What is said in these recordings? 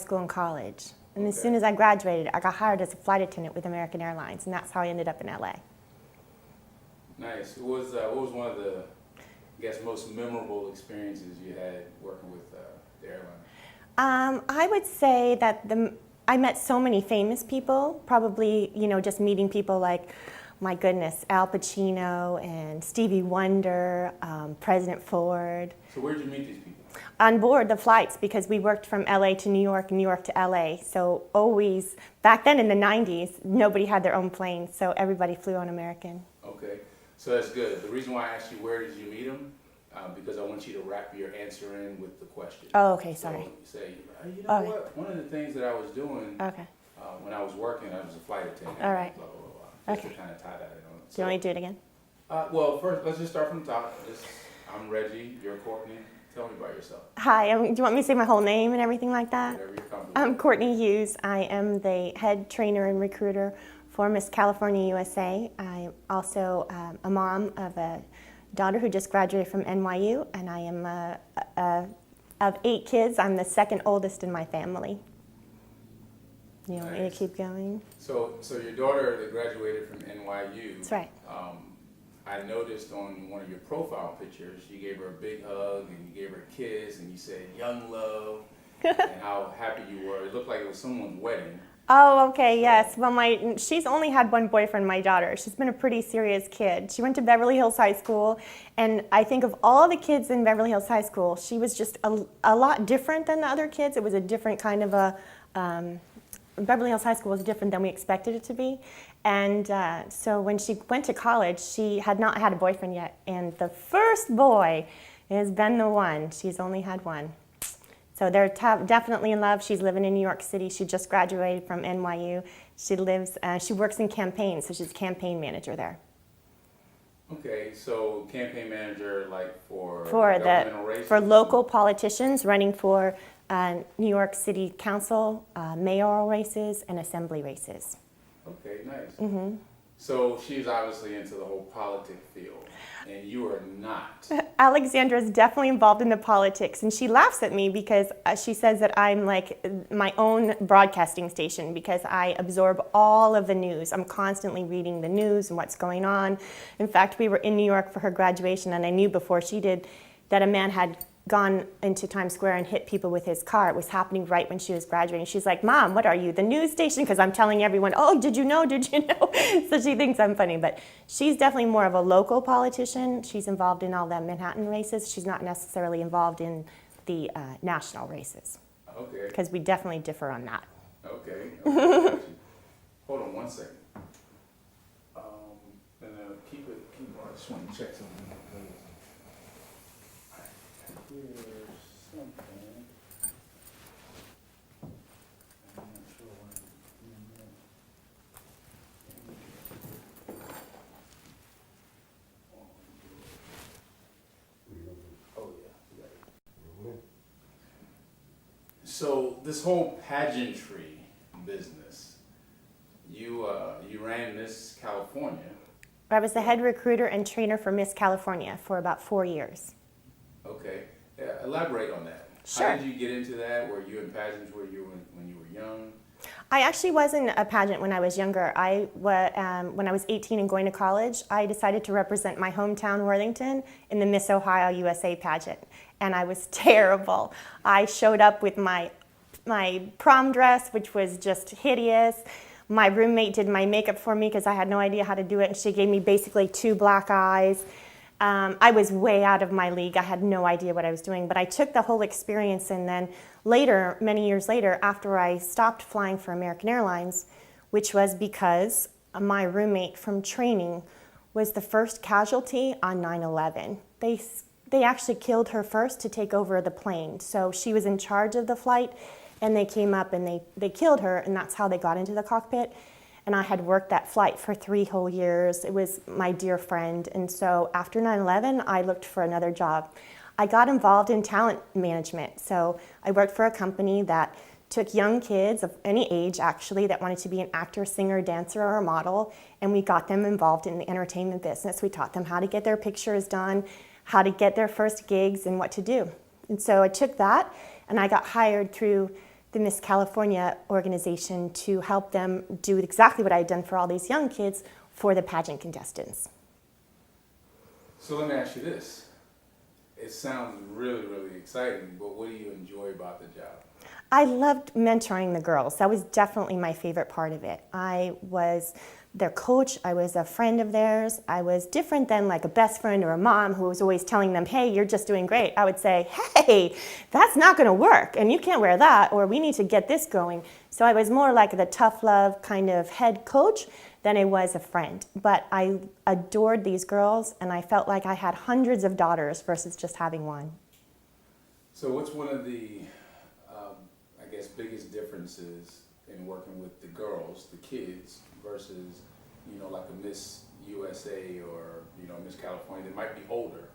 school and college. And as soon as I graduated, I got hired as a flight attendant with American Airlines, and that's how I ended up in LA. Nice. What was one of the, I guess, most memorable experiences you had working with the airline? I would say that I met so many famous people, probably, just meeting people like, my goodness, Al Pacino and Stevie Wonder, President Ford. So where did you meet these people? On board the flights, because we worked from LA to New York and New York to LA. So always, back then in the 90s, nobody had their own plane, so everybody flew on American. Okay, so that's good. The reason why I asked you where did you meet them, because I want you to wrap your answer in with the question. Oh, okay, sorry. So say, you know what, one of the things that I was doing when I was working, I was a flight attendant. All right. Blah, blah, blah, just to kind of tie that in. Do you want me to do it again? Well, first, let's just start from the top. I'm Reggie, you're Courtney. Tell me about yourself. Hi, do you want me to say my whole name and everything like that? Whatever you're comfortable I'm with. Courtney Hughes. I am the head trainer and recruiter for Miss California USA. I'm also a mom of a daughter who just graduated from NYU, and I am, of 8 kids, I'm the second oldest in my family. You want me to keep going? So your daughter that graduated from NYU. That's right. I noticed on one of your profile pictures, you gave her a big hug and you gave her a kiss and you said young love and how happy you were. It looked like it was someone's wedding. Oh, okay, yes. Well, she's only had one boyfriend, my daughter. She's been a pretty serious kid. She went to Beverly Hills High School, and I think of all the kids in Beverly Hills High School, she was just a lot different than the other kids. It was a different kind of a, Beverly Hills High School was different than we expected it to be. And so when she went to college, she had not had a boyfriend yet. And the first boy has been the one. She's only had one. So they're definitely in love. She's living in New York City. She just graduated from NYU. She works in campaigns, so she's a campaign manager there. Okay, so campaign manager like for governmental races? For local politicians running for New York City Council, mayoral races, and assembly races. Okay, nice. Mm-hmm. So she's obviously into the whole politic field, and you are not. Alexandra is definitely involved in the politics, and she laughs at me because she says that I'm like my own broadcasting station because I absorb all of the news. I'm constantly reading the news and what's going on. In fact, we were in New York for her graduation, and I knew before she did that a man had gone into Times Square and hit people with his car. It was happening right when she was graduating. She's like, Mom, what are you, the news station? Because I'm telling everyone, oh, did you know? So she thinks I'm funny. But she's definitely more of a local politician. She's involved in all the Manhattan races. She's not necessarily involved in the national races. Okay. Because we definitely differ on that. Okay. Got you. Hold on one second. Keep on. I just want to check something. Here's something. I'm not sure why I'm doing that. Oh yeah, we got it. So this whole pageantry business, you ran Miss California. I was the head recruiter and trainer for Miss California for about 4 years. Okay. Yeah, elaborate on that. Sure. How did you get into that? Were you in pageants when you were young? I actually was in a pageant when I was younger. When I was 18 and going to college, I decided to represent my hometown, Worthington, in the Miss Ohio USA pageant. And I was terrible. I showed up with my prom dress, which was just hideous. My roommate did my makeup for me because I had no idea how to do it, and she gave me basically 2 black eyes. I was way out of my league. I had no idea what I was doing, but I took the whole experience, and then later, many years later, after I stopped flying for American Airlines, which was because my roommate from training was the first casualty on 9/11. They actually killed her first to take over the plane. So she was in charge of the flight, and they came up and they killed her, and that's how they got into the cockpit. And I had worked that flight for 3 whole years. It was my dear friend. And so after 9/11, I looked for another job. I got involved in talent management. So I worked for a company that took young kids of any age, actually, that wanted to be an actor, singer, dancer, or a model, and we got them involved in the entertainment business. We taught them how to get their pictures done, how to get their first gigs, and what to do. And so I took that, and I got hired through the Miss California organization to help them do exactly what I had done for all these young kids for the pageant contestants. So let me ask you this. It sounds really, really exciting, but what do you enjoy about the job? I loved mentoring the girls. That was definitely my favorite part of it. I was their coach. I was a friend of theirs. I was different than like a best friend or a mom who was always telling them, hey, you're just doing great. I would say, hey, that's not going to work, and you can't wear that, or we need to get this going. So I was more like the tough love kind of head coach than I was a friend. But I adored these girls, and I felt like I had hundreds of daughters versus just having one. So what's one of the, I guess, biggest differences in working with the girls, the kids, versus, like a Miss USA or, Miss California that might be older?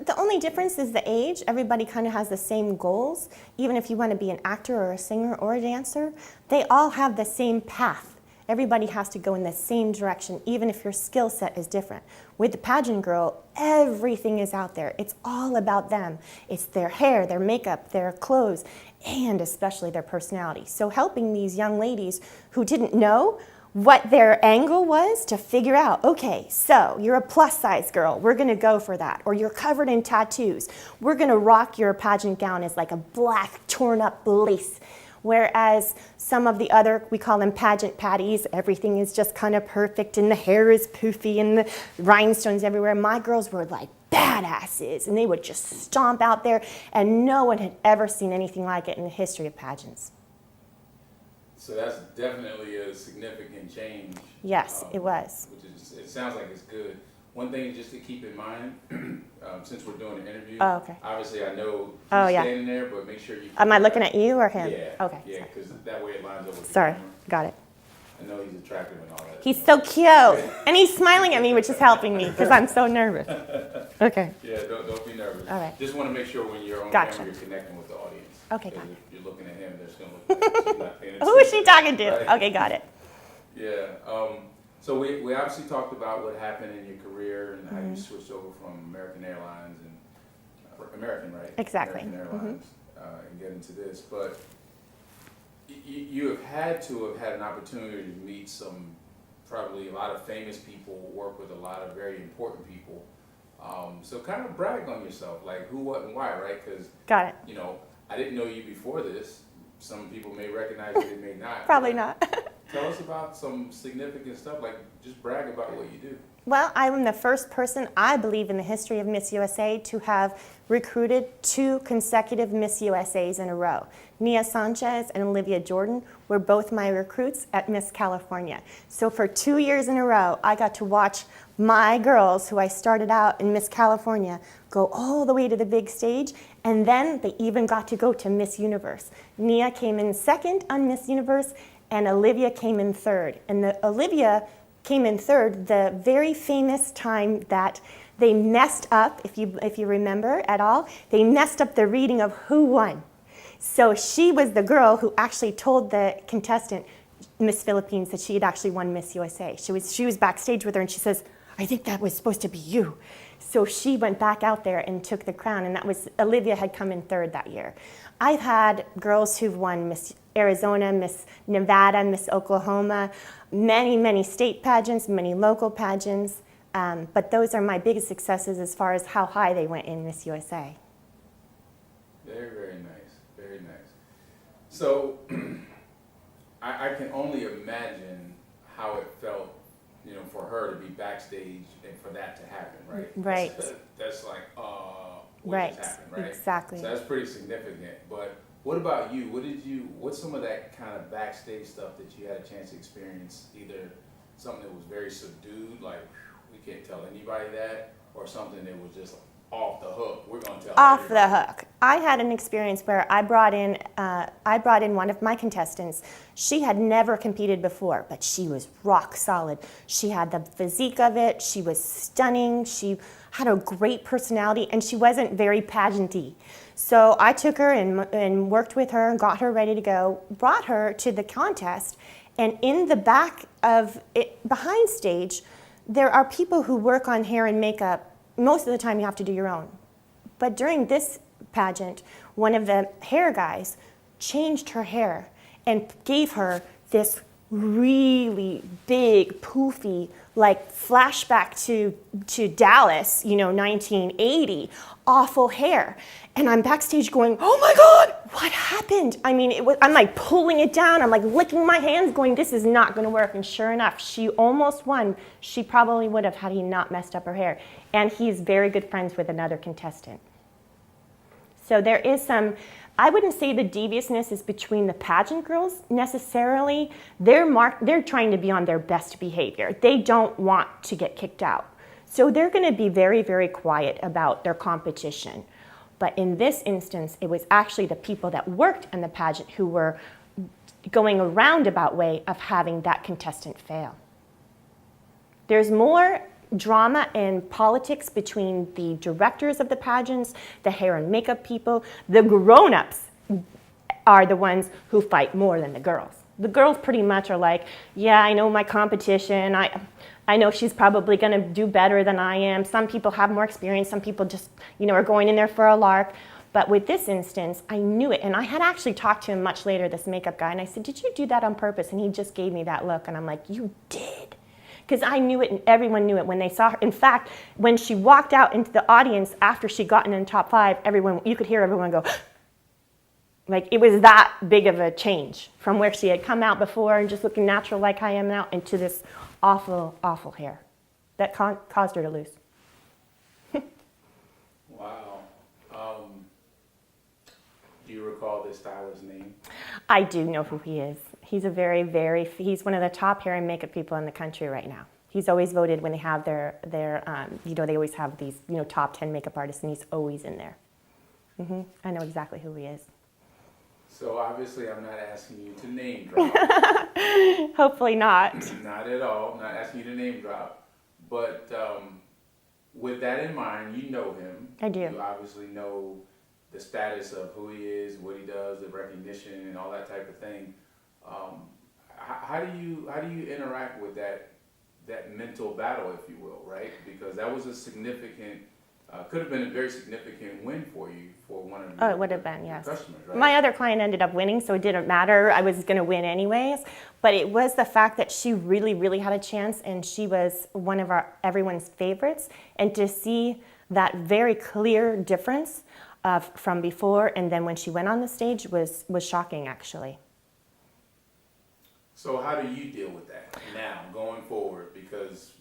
The only difference is the age. Everybody kind of has the same goals. Even if you want to be an actor or a singer or a dancer, they all have the same path. Everybody has to go in the same direction, even if your skill set is different. With the pageant girl, everything is out there. It's all about them. It's their hair, their makeup, their clothes, and especially their personality. So helping these young ladies who didn't know what their angle was to figure out, okay, so you're a plus size girl, we're gonna go for that. Or you're covered in tattoos, we're gonna rock your pageant gown as like a black torn up lace. Whereas some of the other, we call them pageant patties, everything is just kind of perfect and the hair is poofy and the rhinestones everywhere. My girls were like badasses, and they would just stomp out there, and no one had ever seen anything like it in the history of pageants. So that's definitely a significant change. Yes, it was. It sounds like it's good. One thing just to keep in mind, since we're doing an interview, Oh, okay. obviously I know he's Yeah. standing there, but make sure you... Am I looking at you or him? Yeah. Okay. Yeah, because that way it lines up with the Sorry, camera. got it. I know he's attractive and all that. He's so cute. And he's smiling at me, which is helping me because I'm so nervous. Okay. Yeah, don't be nervous. All right. Just want to make sure when you're on Gotcha. camera, you're connecting with the audience. Okay, Because got it. if you're looking at him, there's going to look like she's not paying attention. Who is she talking to? Right? Okay, got it. Yeah. So we obviously talked about what happened in your career and how Mm-hmm. you switched over from American Airlines and American, right? Exactly. American Mm-hmm. Airlines, and get into this, but you have had to have had an opportunity to meet probably a lot of famous people, work with a lot of very important people. So kind of brag on yourself, like who, what, and why, right? Because Got it. I didn't know you before this. Some people may recognize you, they may not. Probably But not. Tell us about some significant stuff, like just brag about what you do. Well, I'm the first person, I believe, in the history of Miss USA to have recruited 2 consecutive Miss USAs in a row. Nia Sanchez and Olivia Jordan were both my recruits at Miss California. So for 2 years in a row, I got to watch my girls, who I started out in Miss California, go all the way to the big stage, and then they even got to go to Miss Universe. Nia came in second on Miss Universe, and Olivia came in third. And Olivia came in third the very famous time that they messed up, if you remember at all, they messed up the reading of who won. So she was the girl who actually told the contestant, Miss Philippines, that she had actually won Miss USA. She was backstage with her, and she says, I think that was supposed to be you. So she went back out there and took the crown, and Olivia had come in third that year. I've had girls who've won Miss Arizona, Miss Nevada, Miss Oklahoma, many, many state pageants, many local pageants, but those are my biggest successes as far as how high they went in Miss USA. Very, very nice, very nice. So I can only imagine how it felt, for her to be backstage and for that to happen, right? Right. That's like, what Right, just happened, right? exactly. So that's pretty significant. But what about you? What's some of that kind of backstage stuff that you had a chance to experience? Either something that was very subdued, like we can't tell anybody that, or something that was just off the hook. We're gonna tell Off everybody. the hook. I had an experience where I brought in one of my contestants. She had never competed before, but she was rock solid. She had the physique of it. She was stunning. She had a great personality, and she wasn't very pageanty. So I took her and worked with her and got her ready to go, brought her to the contest, and in the back of it, behind stage, there are people who work on hair and makeup. Most of the time you have to do your own. But during this pageant, one of the hair guys changed her hair and gave her this really big, poofy, like flashback to Dallas, 1980, awful hair. And I'm backstage going, oh my God, what happened? I mean, I'm like pulling it down. I'm like licking my hands going, this is not going to work. And sure enough, she almost won. She probably would have had he not messed up her hair. And he's very good friends with another contestant. So there is some, I wouldn't say the deviousness is between the pageant girls necessarily. They're trying to be on their best behavior. They don't want to get kicked out. So they're going to be very, very quiet about their competition. But in this instance, it was actually the people that worked in the pageant who were going a roundabout way of having that contestant fail. There's more drama and politics between the directors of the pageants, the hair and makeup people. The grown-ups are the ones who fight more than the girls. The girls pretty much are like, yeah, I know my competition. I know she's probably going to do better than I am. Some people have more experience. Some people just, are going in there for a lark. But with this instance, I knew it. And I had actually talked to him much later, this makeup guy, and I said, did you do that on purpose? And he just gave me that look. And I'm like, you did. Because I knew it and everyone knew it when they saw her. In fact, when she walked out into the audience after she'd gotten in the top 5, you could hear everyone go, like it was that big of a change from where she had come out before and just looking natural like I am now into this awful, awful hair that caused her to lose. Wow. Do you recall this stylist's name? I do know who he is. He's he's one of the top hair and makeup people in the country right now. He's always voted when they have their they always have these, top 10 makeup artists, and he's always in there. I know exactly who he is. So obviously I'm not asking you to name drop. Hopefully not. Not at all. I'm not asking you to name drop. But with that in mind, you know him. I do. You obviously know the status of who he is, what he does, the recognition, and all that type of thing. How do you interact with that mental battle, if you will, right? Because that was a significant, could have been a very significant win for you for one of your, it would have been, yes. Customers, right? My other client ended up winning, so it didn't matter. I was going to win anyways. But it was the fact that she really, really had a chance, and she was one of everyone's favorites. And to see that very clear difference from before and then when she went on the stage was shocking, actually. So how do you deal with that now, going forward? Because,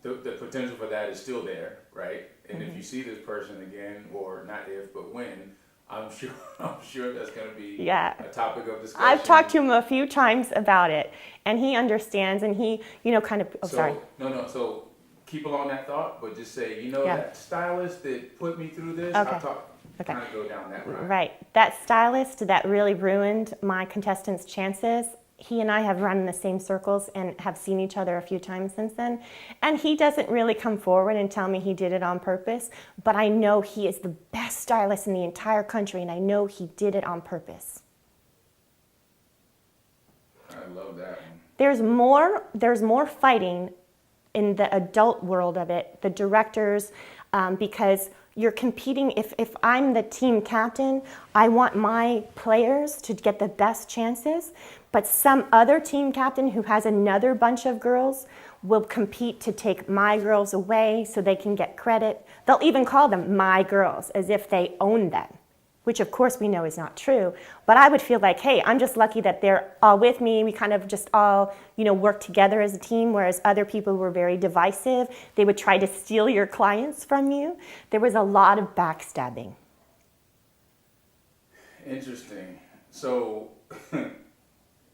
the potential for that is still there, right? And if you see this person again, or not if, but when, I'm sure that's going to be a topic of discussion. I've talked to him a few times about it, and he understands, and he, kind of, sorry. No, so keep along that thought, but just say, that stylist that put me through this, I'll kind of go down that route. Right. That stylist that really ruined my contestants' chances, he and I have run in the same circles and have seen each other a few times since then. And he doesn't really come forward and tell me he did it on purpose, but I know he is the best stylist in the entire country, and I know he did it on purpose. I love that one. There's more fighting in the adult world of it, the directors, because you're competing. If I'm the team captain, I want my players to get the best chances, but some other team captain who has another bunch of girls will compete to take my girls away so they can get credit. They'll even call them my girls as if they own them, which of course we know is not true. But I would feel like, hey, I'm just lucky that they're all with me. We kind of just all, work together as a team, whereas other people were very divisive. They would try to steal your clients from you. There was a lot of backstabbing. Interesting. So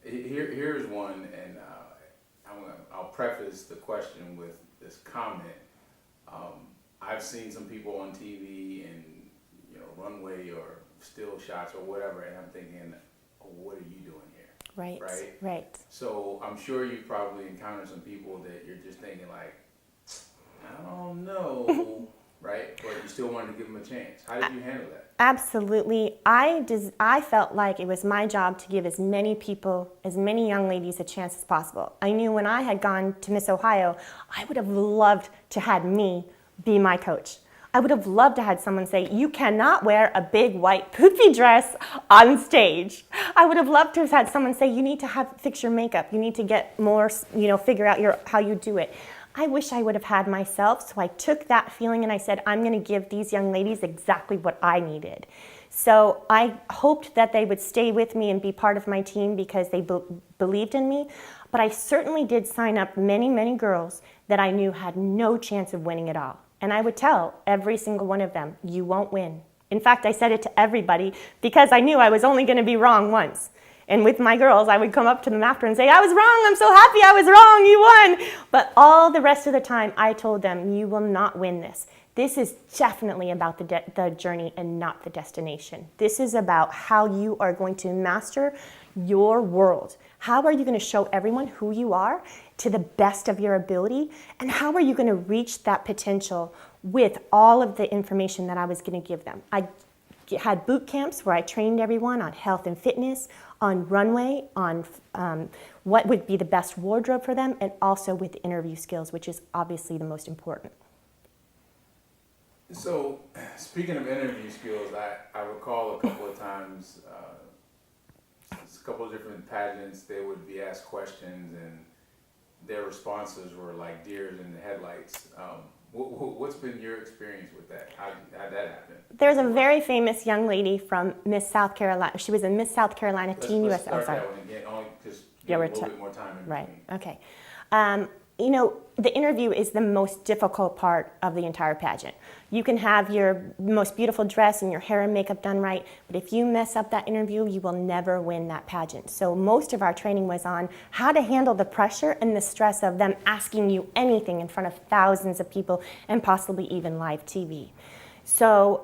here's one, and I'll preface the question with this comment. I've seen some people on TV and runway or still shots or whatever, and I'm thinking, what are you doing here? Right. So I'm sure you've probably encountered some people that you're just thinking like, I don't know, right? But you still wanted to give them a chance. How did you handle that? Absolutely. I felt like it was my job to give as many people, as many young ladies a chance as possible. I knew when I had gone to Miss Ohio, I would have loved to had me be my coach. I would have loved to have someone say, you cannot wear a big white poofy dress on stage. I would have loved to have had someone say, you need to fix your makeup. You need to get more, figure out how you do it. I wish I would have had myself, so I took that feeling and I said, I'm going to give these young ladies exactly what I needed. So I hoped that they would stay with me and be part of my team because they believed in me. But I certainly did sign up many, many girls that I knew had no chance of winning at all. And I would tell every single one of them, you won't win. In fact, I said it to everybody because I knew I was only going to be wrong once. And with my girls, I would come up to them after and say, I was wrong, I'm so happy I was wrong, you won. But all the rest of the time, I told them, you will not win this. This is definitely about the journey and not the destination. This is about how you are going to master your world. How are you going to show everyone who you are to the best of your ability? And how are you going to reach that potential with all of the information that I was going to give them? I had boot camps where I trained everyone on health and fitness, on runway, on what would be the best wardrobe for them, and also with interview skills, which is obviously the most important. So, speaking of interview skills, I recall a couple of times, a couple of different pageants, they would be asked questions and their responses were like deers in the headlights. What's been your experience with that? How'd that happen? There's a very famous young lady from Miss South Carolina. She was in Miss South Carolina Teen Let's USA. start that one again, only because you have a little bit more time in between. Right, okay. The interview is the most difficult part of the entire pageant. You can have your most beautiful dress and your hair and makeup done right, but if you mess up that interview, you will never win that pageant. So most of our training was on how to handle the pressure and the stress of them asking you anything in front of thousands of people and possibly even live TV. So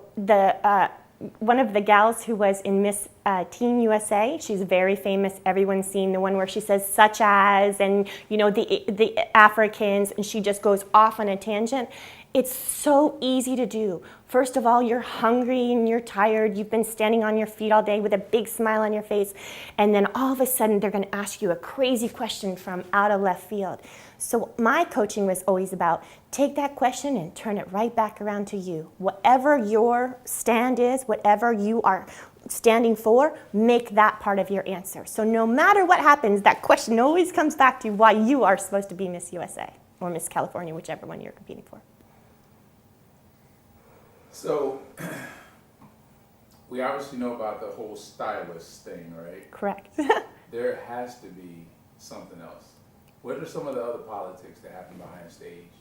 one of the gals who was in Miss Teen USA, she's very famous. Everyone's seen the one where she says such as, and the Africans, and she just goes off on a tangent. It's so easy to do. First of all, you're hungry and you're tired. You've been standing on your feet all day with a big smile on your face, and then all of a sudden they're going to ask you a crazy question from out of left field. So my coaching was always about take that question and turn it right back around to you. Whatever your stand is, whatever you are standing for, make that part of your answer. So no matter what happens, that question always comes back to why you are supposed to be Miss USA or Miss California, whichever one you're competing for. So, we obviously know about the whole stylist thing, right? Correct. There has to be something else. What are some of the other politics that happen behind stage?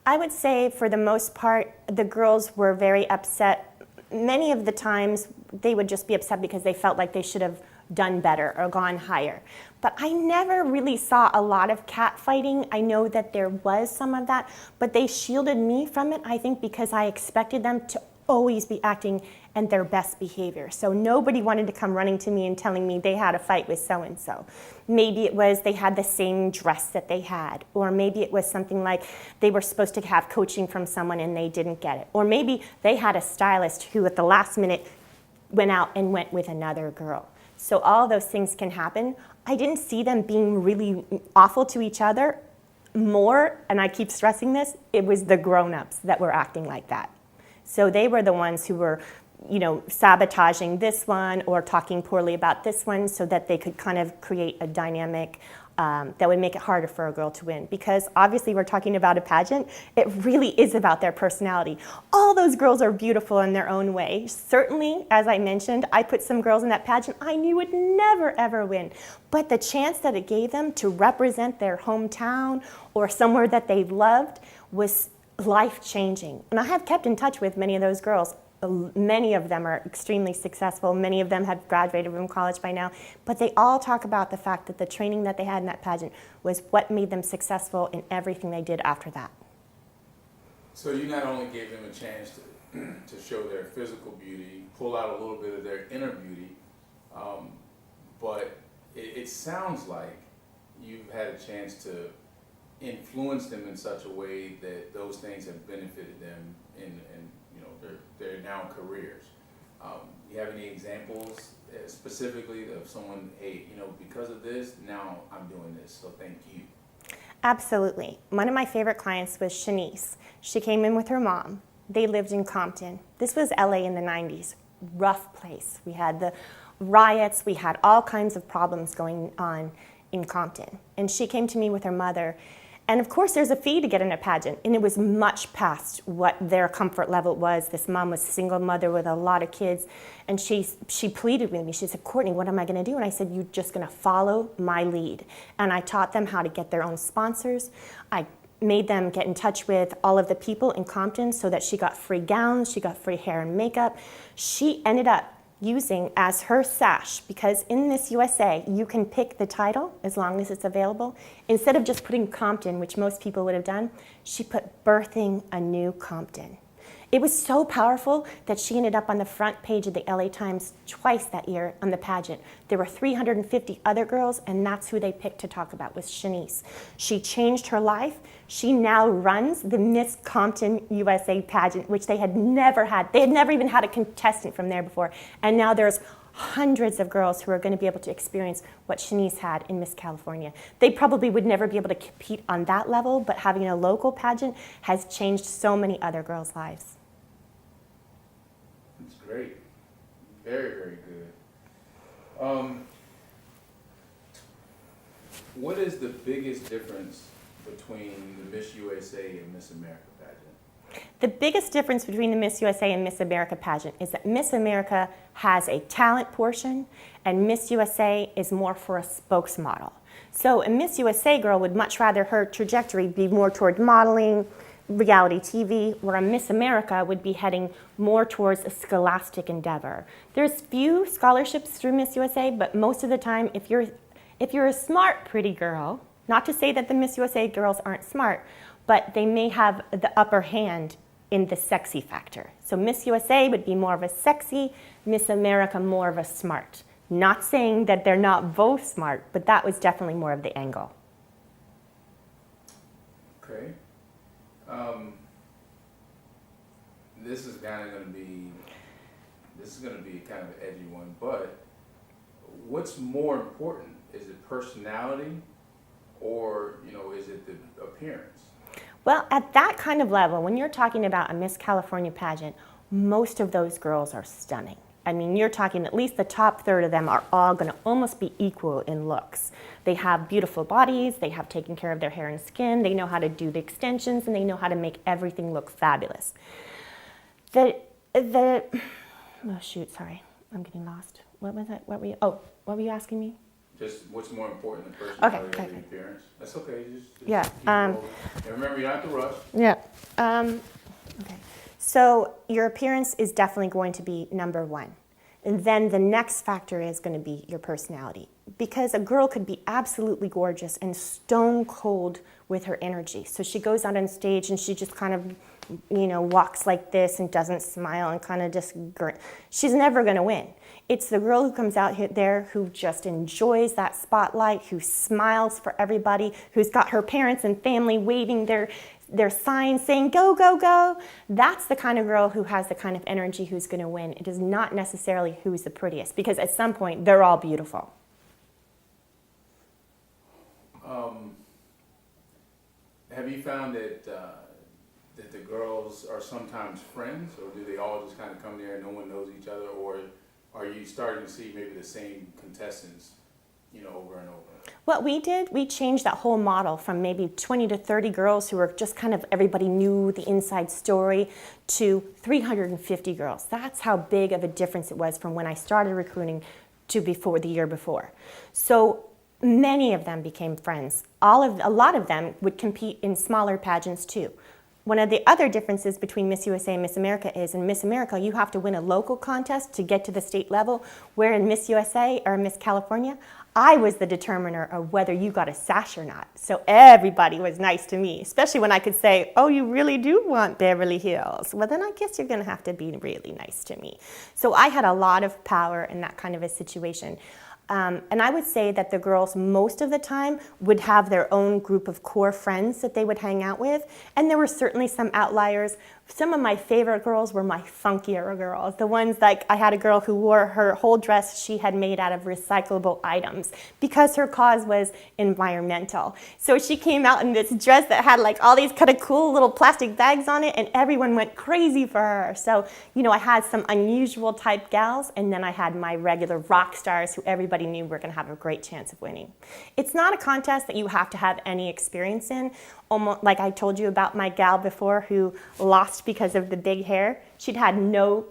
I would say for the most part, the girls were very upset. Many of the times, they would just be upset because they felt like they should have done better or gone higher. But I never really saw a lot of catfighting. I know that there was some of that, but they shielded me from it, I think, because I expected them to always be acting in their best behavior. So nobody wanted to come running to me and telling me they had a fight with so-and-so. Maybe it was they had the same dress that they had, or maybe it was something like they were supposed to have coaching from someone and they didn't get it. Or maybe they had a stylist who at the last minute went out and went with another girl. So all those things can happen. I didn't see them being really awful to each other. More, and I keep stressing this, it was the grown-ups that were acting like that. So they were the ones who were, sabotaging this one or talking poorly about this one so that they could kind of create a dynamic that would make it harder for a girl to win. Because obviously we're talking about a pageant, it really is about their personality. All those girls are beautiful in their own way. Certainly, as I mentioned, I put some girls in that pageant I knew would never ever win. But the chance that it gave them to represent their hometown or somewhere that they loved was life-changing. And I have kept in touch with many of those girls. Many of them are extremely successful. Many of them have graduated from college by now. But they all talk about the fact that the training that they had in that pageant was what made them successful in everything they did after that. So you not only gave them a chance to show their physical beauty, pull out a little bit of their inner beauty, but it sounds like you've had a chance to influence them in such a way that those things have benefited them in their now careers. You have any examples specifically of someone, hey, because of this, now I'm doing this, so thank you? Absolutely. One of my favorite clients was Shanice. She came in with her mom. They lived in Compton. This was LA in the 90s. Rough place. We had the riots. We had all kinds of problems going on in Compton. And she came to me with her mother. And of course, there's a fee to get in a pageant, and it was much past what their comfort level was. This mom was a single mother with a lot of kids, and she pleaded with me. She said, Courtney, what am I going to do? And I said, you're just going to follow my lead. And I taught them how to get their own sponsors. I made them get in touch with all of the people in Compton so that she got free gowns, she got free hair and makeup. She ended up using as her sash, because in Miss USA, you can pick the title as long as it's available. Instead of just putting Compton, which most people would have done, she put birthing a new Compton. It was so powerful that she ended up on the front page of the LA Times twice that year on the pageant. There were 350 other girls, and that's who they picked to talk about was Shanice. She changed her life. She now runs the Miss Compton USA pageant, which they had never had. They had never even had a contestant from there before. And now there's hundreds of girls who are going to be able to experience what Shanice had in Miss California. They probably would never be able to compete on that level, but having a local pageant has changed so many other girls' lives. That's great. Very, very good. What is the biggest difference between the Miss USA and Miss America pageant? The biggest difference between the Miss USA and Miss America pageant is that Miss America has a talent portion, and Miss USA is more for a spokesmodel. So a Miss USA girl would much rather her trajectory be more toward modeling, reality TV, where a Miss America would be heading more towards a scholastic endeavor. There's few scholarships through Miss USA, but most of the time, if you're a smart, pretty girl, not to say that the Miss USA girls aren't smart, but they may have the upper hand in the sexy factor. So Miss USA would be more of a sexy, Miss America more of a smart. Not saying that they're not both smart, but that was definitely more of the angle. Okay. This is kind of going to be kind of an edgy one, but what's more important? Is it personality, or is it the appearance? Well, at that kind of level, when you're talking about a Miss California pageant, most of those girls are stunning. I mean, you're talking at least the top third of them are all going to almost be equal in looks. They have beautiful bodies, they have taken care of their hair and skin, they know how to do the extensions, and they know how to make everything look fabulous. Oh shoot, sorry, I'm getting lost. What was it? What were you asking me? Just what's more important, the personality or the appearance? That's okay. Just yeah. Keep and remember, you don't have to rush. Yeah. Okay. So your appearance is definitely going to be number one. And then the next factor is going to be your personality. Because a girl could be absolutely gorgeous and stone cold with her energy. So she goes out on stage and she just kind of, walks like this and doesn't smile and kind of just, she's never going to win. It's the girl who comes out there who just enjoys that spotlight, who smiles for everybody, who's got her parents and family waving their signs saying, go, go, go. That's the kind of girl who has the kind of energy who's going to win. It is not necessarily who's the prettiest, because at some point, they're all beautiful. Have you found that the girls are sometimes friends, or do they all just kind of come there and no one knows each other, or are you starting to see maybe the same contestants, over and over? What we did, we changed that whole model from maybe 20 to 30 girls who were just kind of everybody knew the inside story to 350 girls. That's how big of a difference it was from when I started recruiting to the year before. So many of them became friends. A lot of them would compete in smaller pageants too. One of the other differences between Miss USA and Miss America is in Miss America, you have to win a local contest to get to the state level, where in Miss USA or Miss California, I was the determiner of whether you got a sash or not. So everybody was nice to me, especially when I could say, oh, you really do want Beverly Hills. Well, then I guess you're going to have to be really nice to me. So I had a lot of power in that kind of a situation. And I would say that the girls most of the time would have their own group of core friends that they would hang out with. And there were certainly some outliers, some of my favorite girls were my funkier girls. The ones like I had a girl who wore her whole dress she had made out of recyclable items because her cause was environmental. So she came out in this dress that had like all these kind of cool little plastic bags on it, and everyone went crazy for her. So, you know, I had some unusual type gals, and then I had my regular rock stars who everybody knew were going to have a great chance of winning. It's not a contest that you have to have any experience in. Almost like I told you about my gal before who lost because of the big hair. She'd had no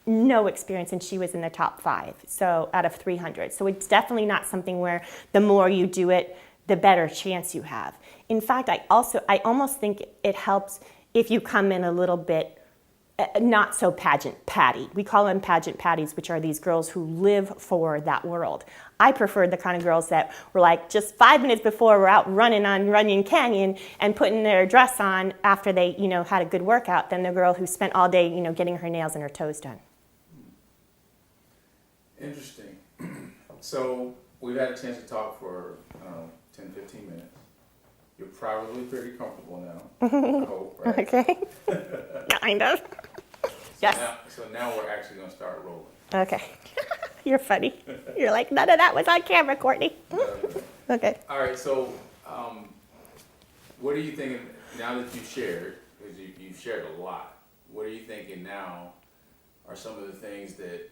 experience, and she was in the top 5, so out of 300. So it's definitely not something where the more you do it, the better chance you have. In fact, I almost think it helps if you come in a little bit not so pageant patty. We call them pageant patties, which are these girls who live for that world. I preferred the kind of girls that were like just 5 minutes before we're out running on Runyon Canyon and putting their dress on after they, you know, had a good workout than the girl who spent all day, you know, getting her nails and her toes done. Interesting. So we've had a chance to talk for, 10, 15 minutes. You're probably pretty comfortable now, I hope, right? Okay. Kind of. Yes. So now we're actually going to start rolling. Okay. You're funny. You're like, none of that was on camera, Courtney. Okay. All right, so what are you thinking now that you've shared, because you've shared a lot, what are you thinking now are some of the things that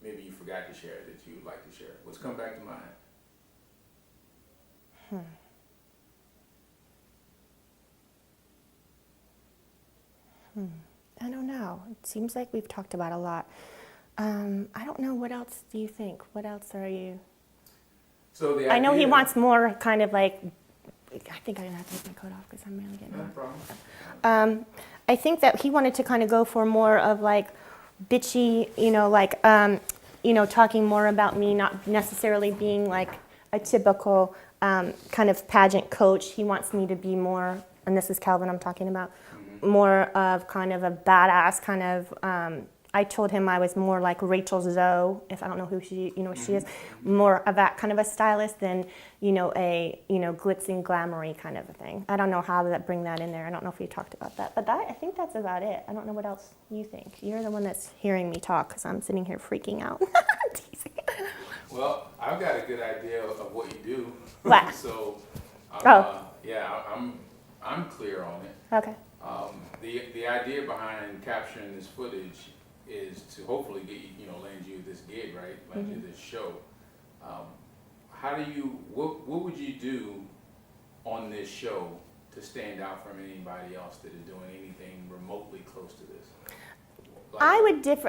maybe you forgot to share that you would like to share? What's come back to mind? I don't know. It seems like we've talked about a lot. I don't know. What else do you think? What else are you? So the I know he idea- wants more kind of like, I think I'm going to have to take my coat off because I'm really getting No hot. problem. I think that he wanted to kind of go for more of like bitchy, you know, like, you know, talking more about me, not necessarily being like a typical kind of pageant coach. He wants me to be more, and this is Calvin I'm talking about, more of kind of a badass kind of, I told him I was more like Rachel Zoe, if I don't know who she, you know, she is, more of that kind of a stylist than, you know, a, you know, glitz and glamoury kind of a thing. I don't know how to bring that in there. I don't know if we talked about that, but I think that's about it. I don't know what else you think. You're the one that's hearing me talk because I'm sitting here freaking out. Teasing. Well, I've got a good idea of what you do. What? So, yeah, I'm clear on it. Okay. The idea behind capturing this footage is to hopefully get you, you know, land you this gig, right? Land you this show. How do you, what would you do on this show to stand out from anybody else that is doing anything remotely close to this? Like,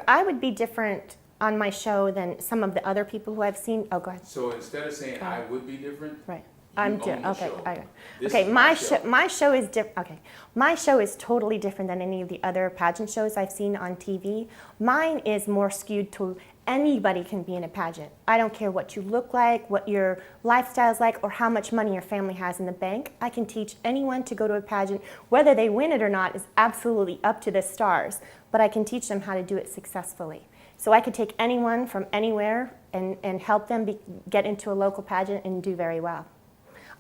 I would be different on my show than some of the other people who I've seen. Oh, go ahead. So instead of saying I would be different, Right. you I'm own the okay. show. Okay. This Okay. is My show is different. Okay. My show is totally different than any of the other pageant shows I've seen on TV. Mine is more skewed to anybody can be in a pageant. I don't care what you look like, what your lifestyle is like, or how much money your family has in the bank. I can teach anyone to go to a pageant. Whether they win it or not is absolutely up to the stars, but I can teach them how to do it successfully. So I could take anyone from anywhere and help them get into a local pageant and do very well.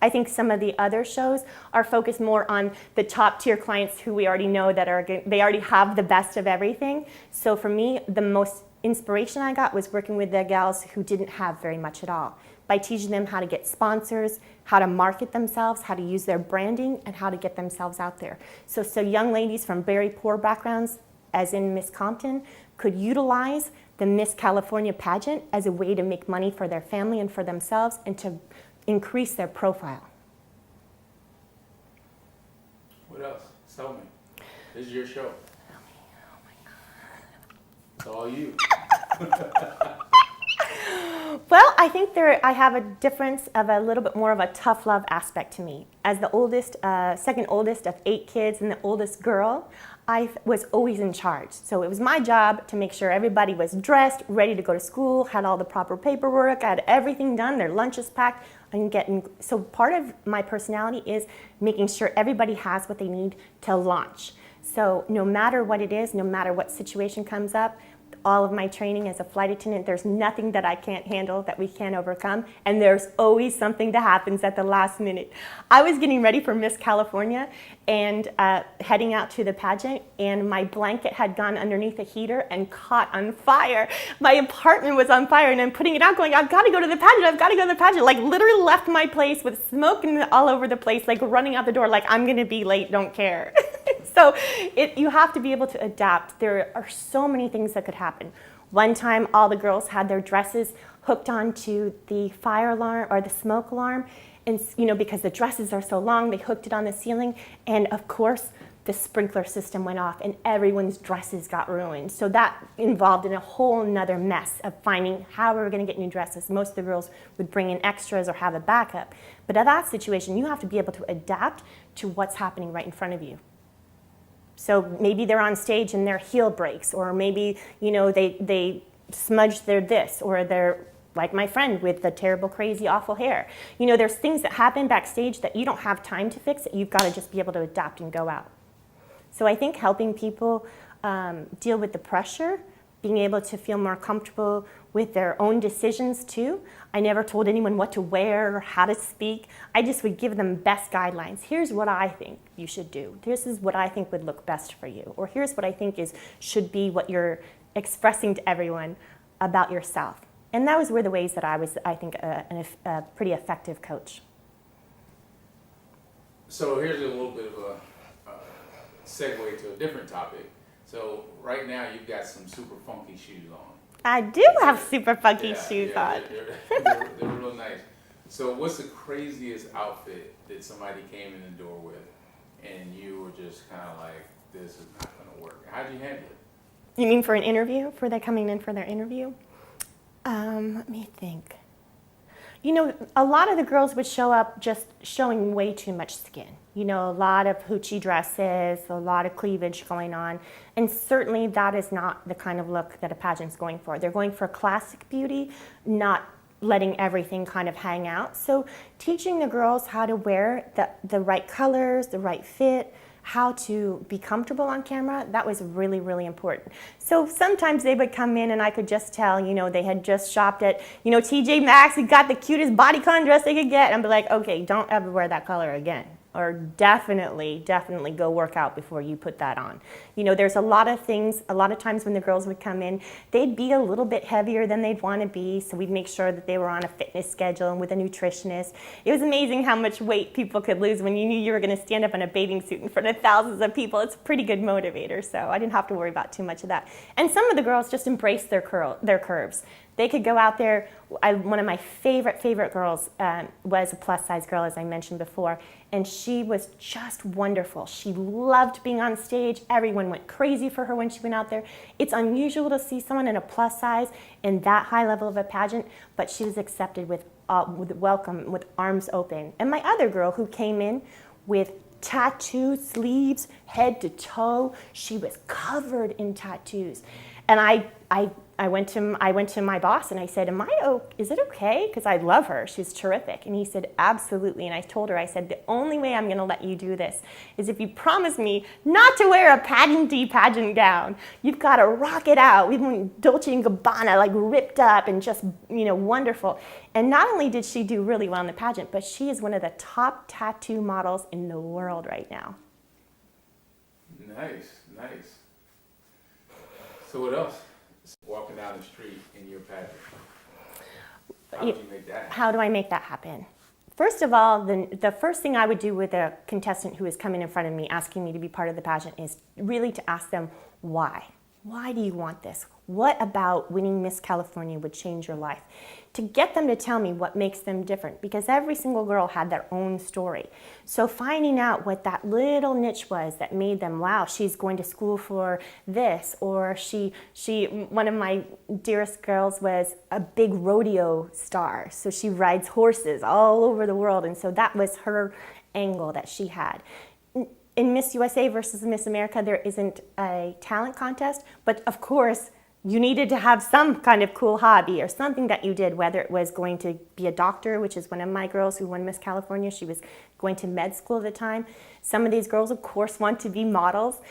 I think some of the other shows are focused more on the top tier clients who we already know that they already have the best of everything. So for me, the most inspiration I got was working with the gals who didn't have very much at all, by teaching them how to get sponsors, how to market themselves, how to use their branding, and how to get themselves out there. So young ladies from very poor backgrounds, as in Miss Compton, could utilize the Miss California pageant as a way to make money for their family and for themselves and to increase their profile. What else? Tell me. This is your show. Tell me. Oh my God. It's all you. Well, I think I have a difference of a little bit more of a tough love aspect to me. As the oldest, second oldest of 8 kids and the oldest girl, I was always in charge. So it was my job to make sure everybody was dressed, ready to go to school, had all the proper paperwork, had everything done, their lunches packed, and so part of my personality is making sure everybody has what they need to launch. So no matter what it is, no matter what situation comes up, all of my training as a flight attendant. There's nothing that I can't handle, that we can't overcome, and there's always something that happens at the last minute. I was getting ready for Miss California and heading out to the pageant, and my blanket had gone underneath the heater and caught on fire. My apartment was on fire, and I'm putting it out going, I've got to go to the pageant, I've got to go to the pageant. Like literally left my place with smoke all over the place, like running out the door, like I'm going to be late, don't care. So you have to be able to adapt. There are so many things that could happen. One time, all the girls had their dresses hooked onto the fire alarm or the smoke alarm, and because the dresses are so long, they hooked it on the ceiling, and of course, the sprinkler system went off, and everyone's dresses got ruined. So that involved in a whole nother mess of finding how we were going to get new dresses. Most of the girls would bring in extras or have a backup. But in that situation, you have to be able to adapt to what's happening right in front of you. So maybe they're on stage and their heel breaks, or maybe they smudged their this, or they're like my friend with the terrible, crazy, awful hair. There's things that happen backstage that you don't have time to fix, that you've got to just be able to adapt and go out. So I think helping people deal with the pressure, being able to feel more comfortable with their own decisions too. I never told anyone what to wear or how to speak. I just would give them best guidelines. Here's what I think you should do. This is what I think would look best for you. Or here's what I think should be what you're expressing to everyone about yourself. And those were the ways that I was, I think, a pretty effective coach. So here's a little bit of a segue to a different topic. So right now you've got some super funky shoes on. I do have super funky shoes on. They're real nice. So what's the craziest outfit that somebody came in the door with and you were just kind of like, this is not going to work? How'd you handle it? You mean for an interview? For they coming in for their interview? Let me think. A lot of the girls would show up just showing way too much skin. A lot of hoochie dresses, a lot of cleavage going on. And certainly that is not the kind of look that a pageant's going for. They're going for classic beauty, not letting everything kind of hang out. So teaching the girls how to wear the right colors, the right fit, how to be comfortable on camera, that was really, really important. So sometimes they would come in and I could just tell, they had just shopped at, TJ Maxx and got the cutest bodycon dress they could get. And I'd be like, okay, don't ever wear that color again. Or definitely go work out before you put that on. There's a lot of things, a lot of times when the girls would come in, they'd be a little bit heavier than they'd want to be, so we'd make sure that they were on a fitness schedule and with a nutritionist. It was amazing how much weight people could lose when you knew you were going to stand up in a bathing suit in front of thousands of people. It's a pretty good motivator, so I didn't have to worry about too much of that. And some of the girls just embraced their curves. They could go out there. One of my favorite girls was a plus-size girl, as I mentioned before, and she was just wonderful. She loved being on stage. Everyone went crazy for her when she went out there. It's unusual to see someone in a plus size in that high level of a pageant, but she was accepted with welcome, with arms open. And my other girl who came in with tattoo sleeves, head to toe, she was covered in tattoos. And I went to my boss and I said, is it okay? Because I love her, she's terrific. And he said, absolutely. And I told her, I said, the only way I'm gonna let you do this is if you promise me not to wear a pageant gown. You've gotta rock it out. We went Dolce & Gabbana, like ripped up and just, wonderful. And not only did she do really well in the pageant, but she is one of the top tattoo models in the world right now. Nice. So what else? Walking down the street in your pageant. How would you make that happen? How do I make that happen? First of all, the first thing I would do with a contestant who is coming in front of me asking me to be part of the pageant is really to ask them why. Why do you want this? What about winning Miss California would change your life? To get them to tell me what makes them different, because every single girl had their own story. So finding out what that little niche was that made them, wow, she's going to school for this, or one of my dearest girls was a big rodeo star, so she rides horses all over the world, and so that was her angle that she had. In Miss USA versus Miss America, there isn't a talent contest, but of course, you needed to have some kind of cool hobby or something that you did, whether it was going to be a doctor, which is one of my girls who won Miss California. She was going to med school at the time. Some of these girls, of course, want to be models.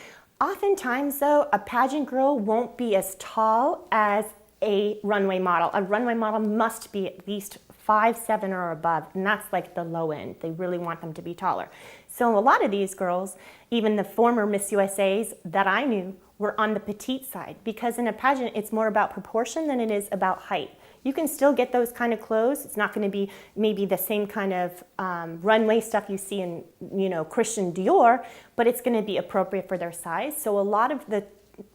Oftentimes, though, a pageant girl won't be as tall as a runway model. A runway model must be at least 5'7" or above, and that's like the low end. They really want them to be taller. So a lot of these girls, even the former Miss USAs that I knew, were on the petite side, because in a pageant, it's more about proportion than it is about height. You can still get those kind of clothes. It's not going to be maybe the same kind of runway stuff you see in, Christian Dior, but it's going to be appropriate for their size. So a lot of the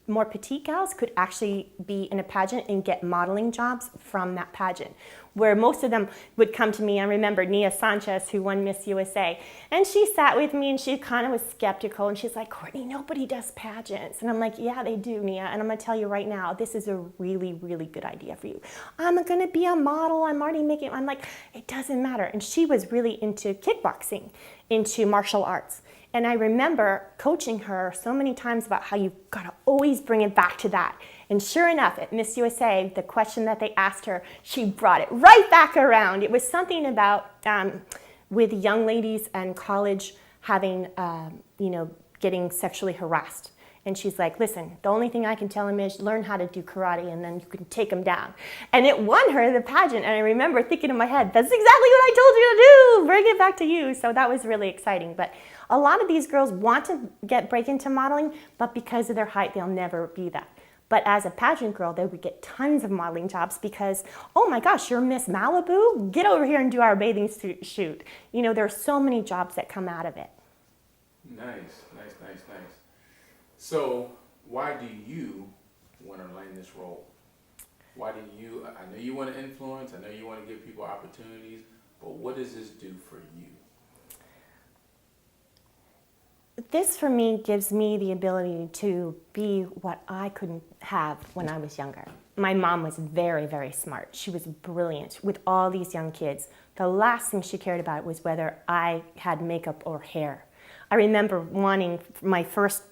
more petite gals could actually be in a pageant and get modeling jobs from that pageant, where most of them would come to me. I remember Nia Sanchez, who won Miss USA, and she sat with me and she kind of was skeptical, and she's like, Courtney, nobody does pageants. And I'm like, yeah, they do, Nia, and I'm gonna tell you right now, this is a really, really good idea for you. I'm gonna be a model, I'm already making, I'm like, it doesn't matter. And she was really into kickboxing, into martial arts. And I remember coaching her so many times about how you've got to always bring it back to that. And sure enough, at Miss USA, the question that they asked her, she brought it right back around. It was something about with young ladies and college having, getting sexually harassed. And she's like, listen, the only thing I can tell him is learn how to do karate and then you can take him down. And it won her the pageant. And I remember thinking in my head, that's exactly what I told you to do. Bring it back to you. So that was really exciting. But a lot of these girls want to break into modeling, but because of their height, they'll never be that. But as a pageant girl, they would get tons of modeling jobs because, oh my gosh, you're Miss Malibu? Get over here and do our bathing suit shoot. There are so many jobs that come out of it. Nice. So, why do you want to land this role? Why do you, I know you want to influence, I know you want to give people opportunities, but what does this do for you? This, for me, gives me the ability to be what I couldn't have when I was younger. My mom was very, very smart. She was brilliant with all these young kids. The last thing she cared about was whether I had makeup or hair. I remember wanting my first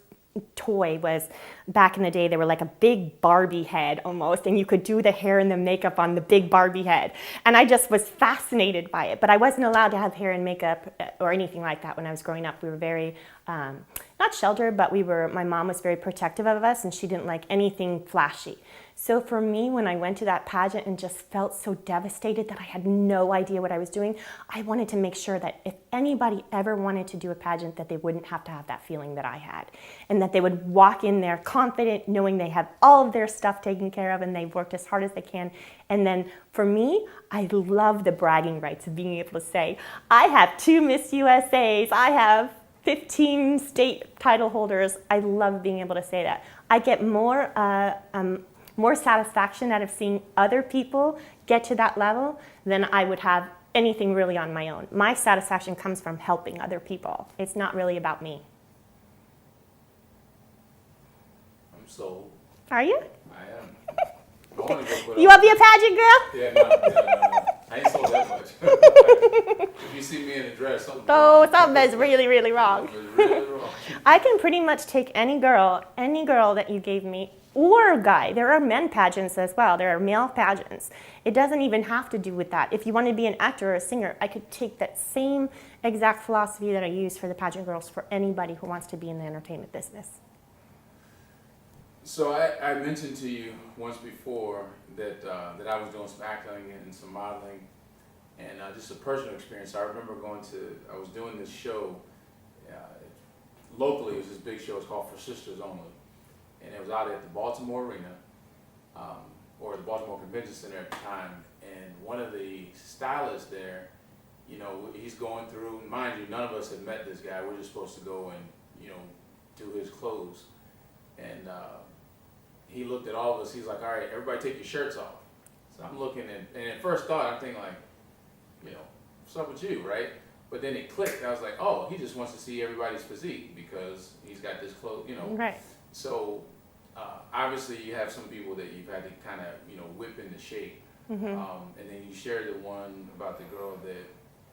toy was, back in the day, they were like a big Barbie head almost, and you could do the hair and the makeup on the big Barbie head. And I just was fascinated by it, but I wasn't allowed to have hair and makeup or anything like that when I was growing up. We were very, not sheltered, but my mom was very protective of us, and she didn't like anything flashy. So for me, when I went to that pageant and just felt so devastated that I had no idea what I was doing, I wanted to make sure that if anybody ever wanted to do a pageant, that they wouldn't have to have that feeling that I had. And that they would walk in there confident, knowing they have all of their stuff taken care of and they've worked as hard as they can. And then for me, I love the bragging rights of being able to say, I have 2 Miss USAs, I have 15 state title holders. I love being able to say that. I get more satisfaction out of seeing other people get to that level than I would have anything really on my own. My satisfaction comes from helping other people. It's not really about me. I'm sold. Are you? I am. I want to go put You want to be a pageant girl? Yeah, no. I ain't sold that much. If you see me in a dress, something Something's really, really wrong. really wrong. I can pretty much take any girl that you gave me, or a guy. There are men pageants as well. There are male pageants. It doesn't even have to do with that. If you want to be an actor or a singer, I could take that same exact philosophy that I use for the pageant girls for anybody who wants to be in the entertainment business. So I mentioned to you once before that I was doing some acting and some modeling, and just a personal experience. I remember I was doing this show locally. It was this big show. It's called For Sisters Only, and it was out at the Baltimore Arena, or the Baltimore Convention Center at the time. And one of the stylists there, he's going through. Mind you, none of us had met this guy. We're just supposed to go and do his clothes, and he looked at all of us. He's like, all right, everybody take your shirts off. So I'm looking and at first thought, I'm thinking like, what's up with you, right? But then it clicked. I was like, oh, he just wants to see everybody's physique because he's got this clothes, Right. So obviously you have some people that you've had to kind of, whip into shape. Mm-hmm. And then you shared the one about the girl that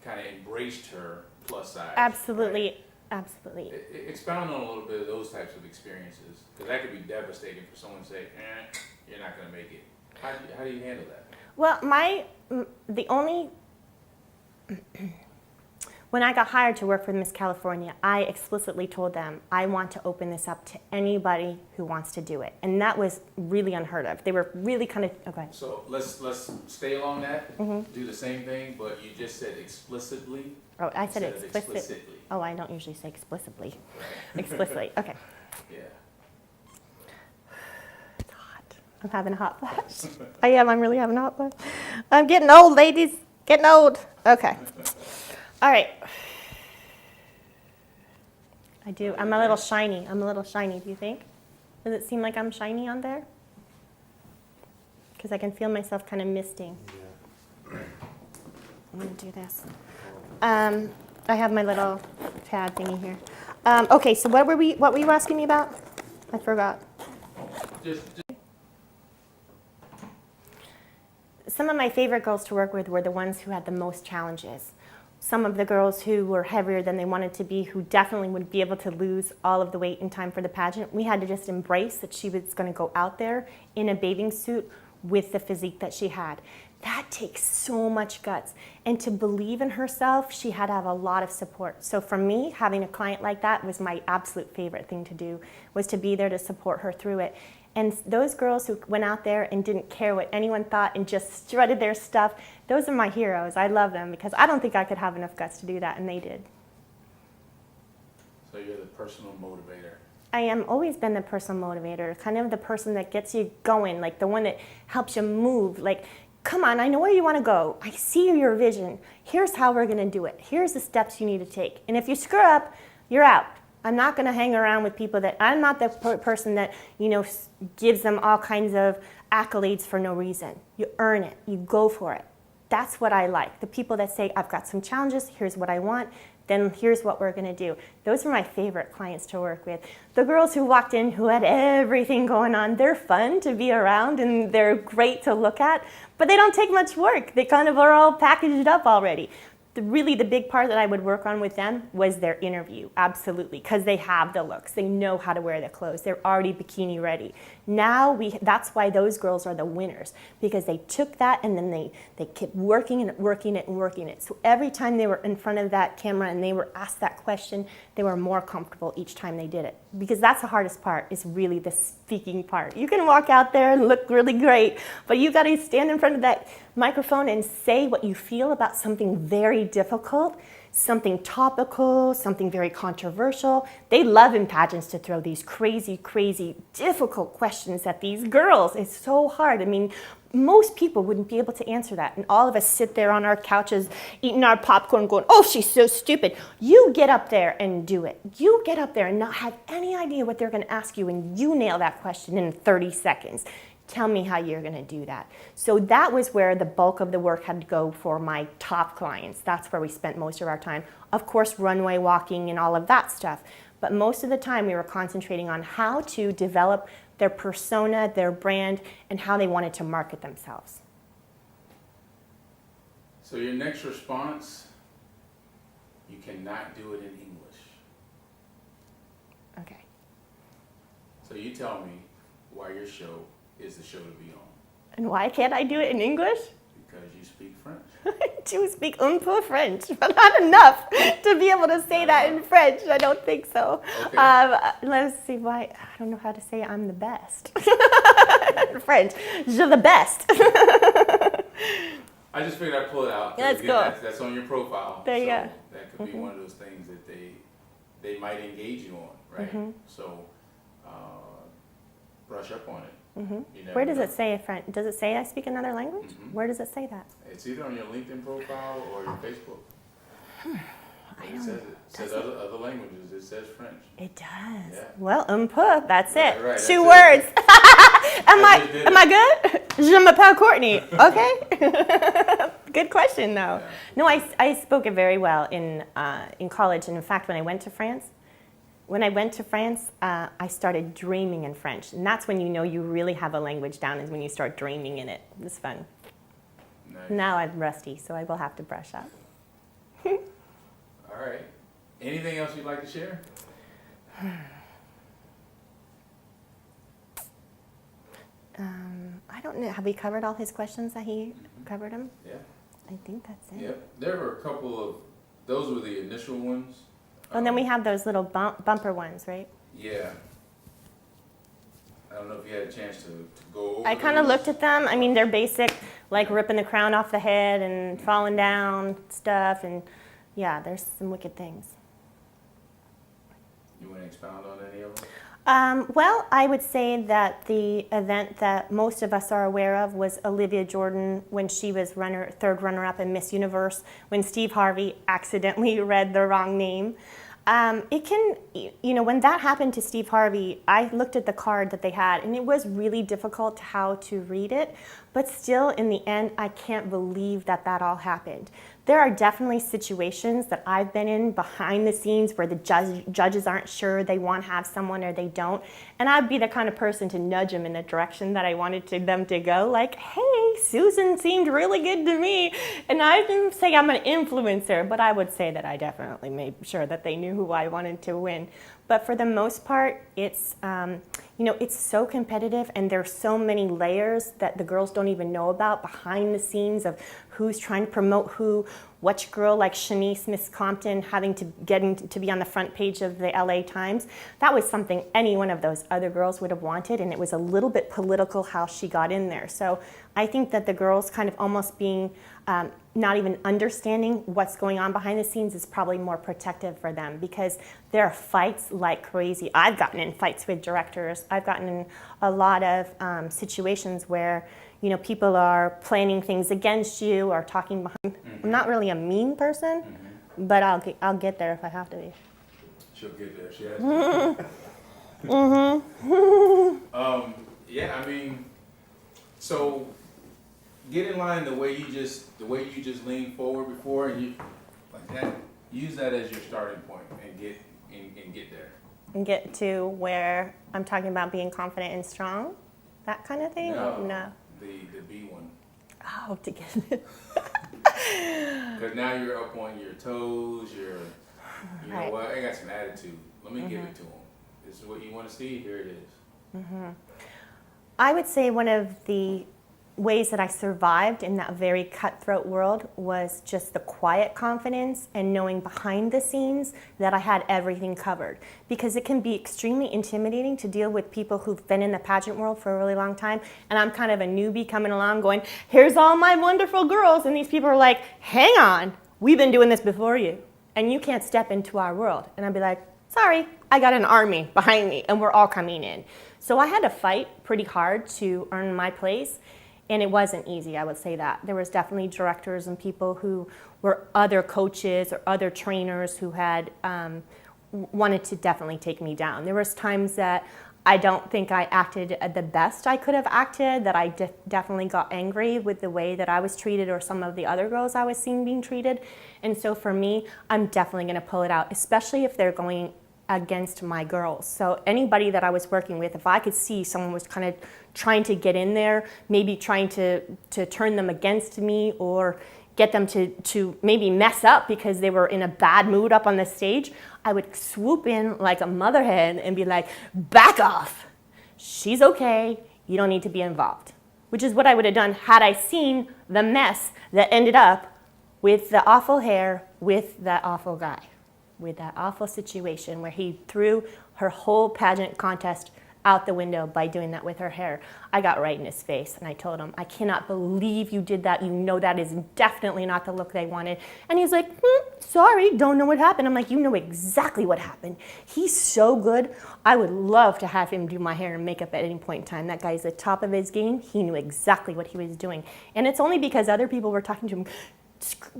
kind of embraced her plus size. Absolutely. Right? Absolutely. Expound on a little bit of those types of experiences, because that could be devastating for someone to say, you're not going to make it. How do you handle that? Well, When I got hired to work for Miss California, I explicitly told them, I want to open this up to anybody who wants to do it. And that was really unheard of. They were really kind of, okay. So let's stay along that, do the same thing, but you just said explicitly. Oh, I said instead of explicitly. Oh, I don't usually say explicitly. Right. Explicitly, okay. Yeah. It's hot. I'm having a hot flash. I am, I'm really having a hot flash. I'm getting old, ladies. Getting old. Okay. All right. I'm a little shiny. Do you think? Does it seem like I'm shiny on there? Because I can feel myself kind of misting. Yeah. I'm going to do this. I have my little pad thingy here. Okay, so what were you asking me about? I forgot. Some of my favorite girls to work with were the ones who had the most challenges. Some of the girls who were heavier than they wanted to be, who definitely would be able to lose all of the weight in time for the pageant. We had to just embrace that she was going to go out there in a bathing suit with the physique that she had. That takes so much guts. And to believe in herself, she had to have a lot of support. So for me, having a client like that was my absolute favorite thing to do, was to be there to support her through it. And those girls who went out there and didn't care what anyone thought and just strutted their stuff, those are my heroes. I love them because I don't think I could have enough guts to do that, and they did. So you're the personal motivator. I am always been the personal motivator, kind of the person that gets you going, like the one that helps you move. Like, come on, I know where you want to go. I see your vision. Here's how we're going to do it. Here's the steps you need to take. And if you screw up, you're out. I'm not going to hang around with people that, I'm not the person that, gives them all kinds of accolades for no reason. You earn it. You go for it. That's what I like. The people that say, I've got some challenges, here's what I want, then here's what we're going to do. Those are my favorite clients to work with. The girls who walked in who had everything going on, they're fun to be around and they're great to look at, but they don't take much work. They kind of are all packaged up already. Really the big part that I would work on with them was their interview, absolutely, because they have the looks. They know how to wear the clothes. They're already bikini ready. Now, that's why those girls are the winners, because they took that and then they kept working and working it and working it. So every time they were in front of that camera and they were asked that question, they were more comfortable each time they did it. Because that's the hardest part, is really the speaking part. You can walk out there and look really great, but you got to stand in front of that microphone and say what you feel about something very difficult, something topical, something very controversial. They love in pageants to throw these crazy, crazy, difficult questions at these girls. It's so hard. I mean, most people wouldn't be able to answer that. And all of us sit there on our couches eating our popcorn going, oh, she's so stupid. You get up there and do it. You get up there and not have any idea what they're going to ask you, and you nail that question in 30 seconds. Tell me how you're going to do that. So that was where the bulk of the work had to go for my top clients. That's where we spent most of our time. Of course, runway walking and all of that stuff. But most of the time we were concentrating on how to develop their persona, their brand, and how they wanted to market themselves. So your next response, you cannot do it in English. Okay. So you tell me why your show is the show to be on. And why can't I do it in English? Because you speak French. I do speak un peu French, but not enough to be able to say that in French. I don't think so. Okay. Let's see why. I don't know how to say I'm the best. French. Je the best. I just figured I'd pull it out. Let's Again, go. That's on your profile. There you go. That could be one of those things that they might engage you on, right? So brush up on it. You never Where does know. it say French? Does it say I speak another language? Where does it say that? It's either on your LinkedIn profile or your Facebook. It says it. It says other languages. It says French. It does. Yeah. Well, un peu, that's it. Right, 2 that's words. it. Am I good? Je m'appelle Courtney. Okay. Good question, though. Yeah. No, I spoke it very well in college. And in fact, when I went to France, I started dreaming in French. And that's when you know you really have a language down, is when you start dreaming in it. It was fun. Nice. Now I'm rusty, so I will have to brush up. All right. Anything else you'd like to share? I don't know. Have we covered all his questions that he covered them? Yeah. I think that's it. Yep. There were a couple of those were the initial ones. And then we have those little bumper ones, right? Yeah. I don't know if you had a chance to go over I kind of those. looked at them. I mean, they're basic, like ripping the crown off the head and falling down stuff, and yeah, there's some wicked things. You want to expound on any of them? Well, I would say that the event that most of us are aware of was Olivia Jordan when she was third runner-up in Miss Universe, when Steve Harvey accidentally read the wrong name. When that happened to Steve Harvey, I looked at the card that they had, and it was really difficult how to read it. But still, in the end, I can't believe that all happened. There are definitely situations that I've been in behind the scenes where the judges aren't sure they want to have someone or they don't. And I'd be the kind of person to nudge them in the direction that I wanted them to go. Like, hey, Susan seemed really good to me. And I didn't say I'm an influencer, but I would say that I definitely made sure that they knew who I wanted to win. But for the most part, it's so competitive, and there's so many layers that the girls don't even know about behind the scenes of who's trying to promote who. Which girl, like Shanice Miss Compton, getting to be on the front page of the LA Times, that was something any one of those other girls would have wanted, and it was a little bit political how she got in there. So I think that the girls kind of almost being not even understanding what's going on behind the scenes is probably more protective for them, because there are fights like crazy. I've gotten in fights with directors. I've gotten in a lot of situations where people are planning things against you or talking behind. Mm-hmm. I'm not really a mean person, but I'll get there if I have to be. She'll get there. She has to. Yeah, I mean, so get in line the way you just leaned forward before, and you like that. Use that as your starting point and get there. And get to where I'm talking about being confident and strong, that kind of thing. No. The B one. Oh, to get it. Because now you're up on your toes. You Right. know what? I got some attitude. Let me give it to them. This is what you want to see. Here it is. I would say one of the ways that I survived in that very cutthroat world was just the quiet confidence and knowing behind the scenes that I had everything covered. Because it can be extremely intimidating to deal with people who've been in the pageant world for a really long time, and I'm kind of a newbie coming along going, here's all my wonderful girls, and these people are like, hang on, we've been doing this before you, and you can't step into our world. And I'd be like, sorry, I got an army behind me, and we're all coming in. So I had to fight pretty hard to earn my place. And it wasn't easy, I would say that. There was definitely directors and people who were other coaches or other trainers who had wanted to definitely take me down. There was times that I don't think I acted the best I could have acted, that I definitely got angry with the way that I was treated or some of the other girls I was seeing being treated. And so for me, I'm definitely gonna pull it out, especially if they're going against my girls. So anybody that I was working with, if I could see someone was kind of trying to get in there, maybe trying to turn them against me or get them to maybe mess up because they were in a bad mood up on the stage, I would swoop in like a mother hen and be like, back off. She's okay. You don't need to be involved. Which is what I would have done had I seen the mess that ended up with the awful hair, with that awful guy, with that awful situation where he threw her whole pageant contest out the window by doing that with her hair. I got right in his face and I told him, I cannot believe you did that. You know that is definitely not the look they wanted. And he's like, sorry, don't know what happened. I'm like, you know exactly what happened. He's so good. I would love to have him do my hair and makeup at any point in time. That guy's the top of his game. He knew exactly what he was doing. And it's only because other people were talking to him,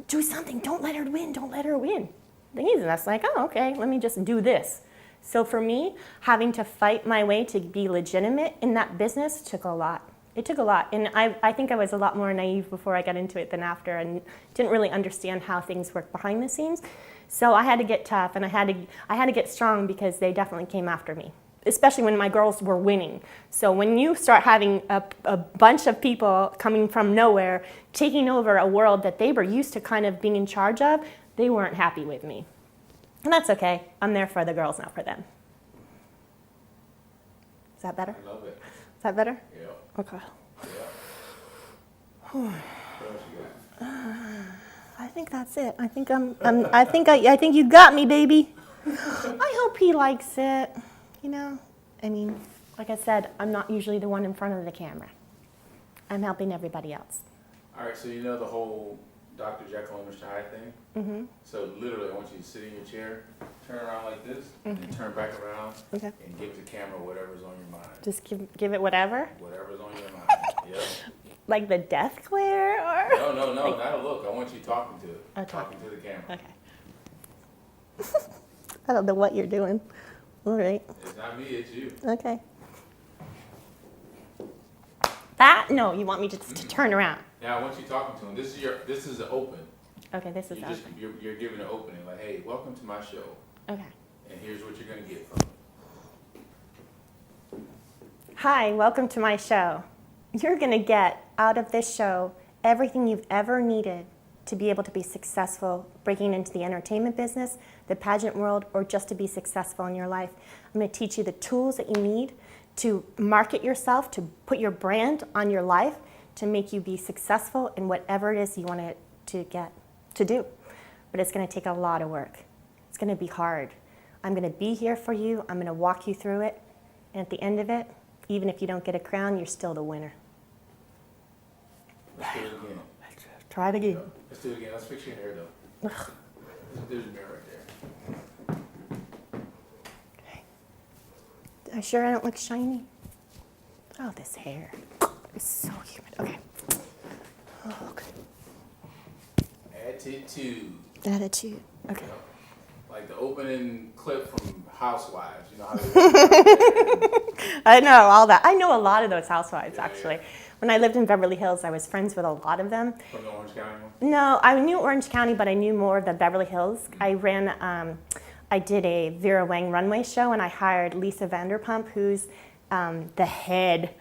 do something, don't let her win, don't let her win. And that's like, oh, okay, let me just do this. So for me, having to fight my way to be legitimate in that business took a lot. It took a lot. And I think I was a lot more naive before I got into it than after, and didn't really understand how things work behind the scenes. So I had to get tough, and I had to get strong, because they definitely came after me, especially when my girls were winning. So when you start having a bunch of people coming from nowhere, taking over a world that they were used to kind of being in charge of, they weren't happy with me. And that's okay. I'm there for the girls, not for them. Is that better? I love it. Is that better? Yeah. Okay. Yeah. What else you got? I think think that's it. I think I think you got me, baby. I hope he likes it. You know, I mean, like I said, I'm not usually the one in front of the camera. I'm helping everybody else. All right, so you know the whole Dr. Jekyll and Mr. Hyde thing? Mm-hmm. So literally, I want you to sit in your chair, turn around like this, and turn back around, Okay. and give the camera whatever's on your mind. Just give it whatever. Whatever's on your mind. Yep. Like the death glare, or? No, not a look. I want you talking to it. Oh, talking to the camera. Okay. I don't know what you're doing. All right. It's not me, it's you. Okay. That? No, you want me to turn around. Now I want you talking to him. This is an open. Okay, this is open. You're giving an opening, like, hey, welcome to my show. Okay. And here's what you're gonna get from it. Hi, welcome to my show. You're going to get out of this show everything you've ever needed to be able to be successful breaking into the entertainment business, the pageant world, or just to be successful in your life. I'm going to teach you the tools that you need to market yourself, to put your brand on your life, to make you be successful in whatever it is you want to do. But it's going to take a lot of work. It's going to be hard. I'm going to be here for you. I'm going to walk you through it. And at the end of it, even if you don't get a crown, you're still the winner. Let's do it again. Try it again. Let's do it again. Let's fix your hair though. There's a mirror right there. Are you sure I don't look shiny? Oh, this hair. It's so humid. Okay. Oh, okay. Attitude. Attitude. Okay. You know, like the opening clip from Housewives. You know how they I know all that. I know a lot of those housewives, actually. Yeah. When I lived in Beverly Hills, I was friends with a lot of them. From the Orange County one? No, I knew Orange County, but I knew more of the Beverly Hills. I did a Vera Wang runway show, and I hired Lisa Vanderpump, who's the head.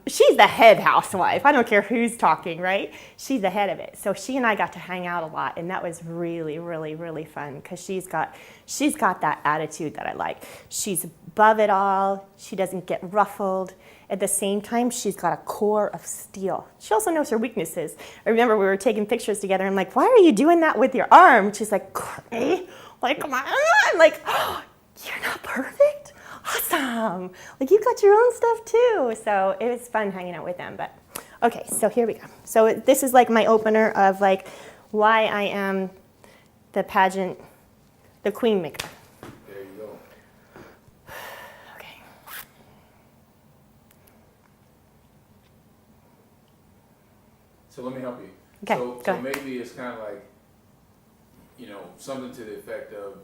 She's the head housewife. I don't care who's talking, right? She's the head of it. So she and I got to hang out a lot, and that was really, really, really fun because she's got that attitude that I like. She's above it all. She doesn't get ruffled. At the same time, she's got a core of steel. She also knows her weaknesses. I remember we were taking pictures together. I'm like, why are you doing that with your arm? She's like, Courtney, like, come on. I'm like, oh, you're not perfect? Awesome. Like, you got your own stuff too. So it was fun hanging out with them. But okay, so here we go. So this is like my opener of like why I am the pageant, the queen maker. There you go. Okay. So let me help you. Okay, So go ahead. maybe it's kind of like, you know, something to the effect of,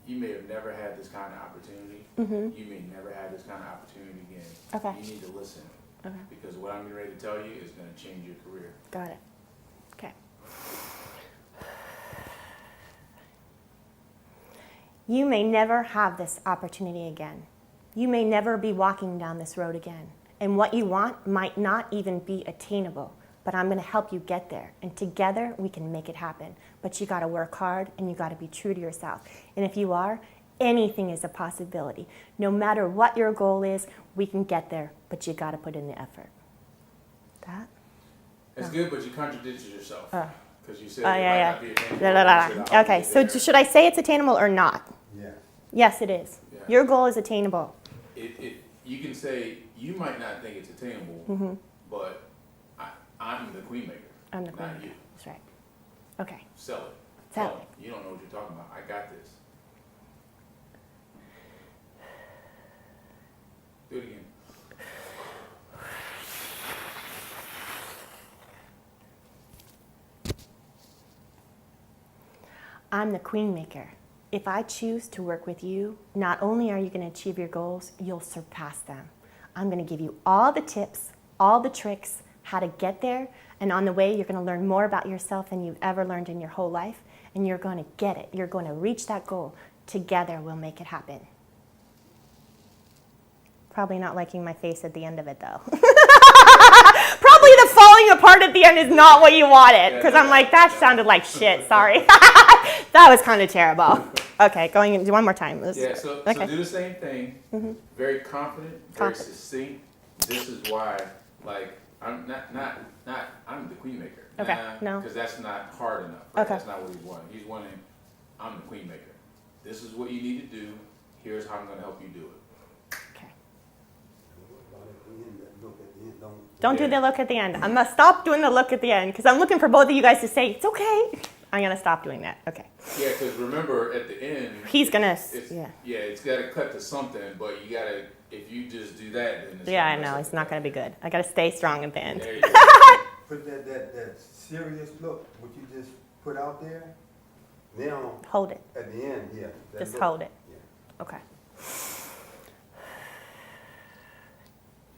you may have never had this kind of opportunity. Mm-hmm. You may never have this kind of opportunity again. Okay. You need to listen. Okay. Because what I'm getting ready to tell you is going to change your career. Got it. Okay. You may never have this opportunity again. You may never be walking down this road again. And what you want might not even be attainable, but I'm going to help you get there. And together we can make it happen. But you got to work hard and you got to be true to yourself. And if you are, anything is a possibility. No matter what your goal is, we can get there, but you got to put in the effort. That? It's good, but you contradicted yourself. Because you said Oh, it yeah, might yeah. not be attainable. La, la, la, You la. said, "I'll Okay, get so there." should I say it's attainable or not? Yeah. Yes, it is. Yeah. Your goal is attainable. You can say, you might not think it's attainable, Mm-hmm. but I'm the queen maker. I'm the queen. Not you. That's right. Okay. Sell it. Sell Tell them, you don't know what you're talking about. I got this. Do it again. I'm the queen maker. If I choose to work with you, not only are you going to achieve your goals, you'll surpass them. I'm going to give you all the tips, all the tricks, how to get there, and on the way you're going to learn more about yourself than you've ever learned in your whole life, and you're going to get it. You're going to reach that goal. Together we'll make it happen. Probably not liking my face at the end of it though. Probably the falling apart at the end is not what you wanted, because I'm like, that sounded like shit, sorry. That was kind of terrible. Okay, going in one more time. Yeah, so Okay. do the same thing. Very confident, very Confident. succinct. This is why, like, I'm I'm the queen maker. Okay, no. Because that's not hard enough. Right? Okay. That's not what he's wanting. He's wanting, I'm the queen maker. This is what you need to do. Here's how I'm going to help you do it. Okay. Don't Don't do the look at the end. I'm gonna stop doing the look at the end because I'm looking for both of you guys to say it's okay. I'm gonna stop doing that. Okay. Yeah, because remember at the end, He's gonna. it's, Yeah. yeah, it's got to cut to something, but you got to, if you just do that, then it's Yeah, I gonna mess know. up It's the not gonna be good. I gotta stay strong at the end. There you go. Put that serious look, what you just put out there, now, Hold it. at the end, yeah. that Just look, hold it. yeah. Okay.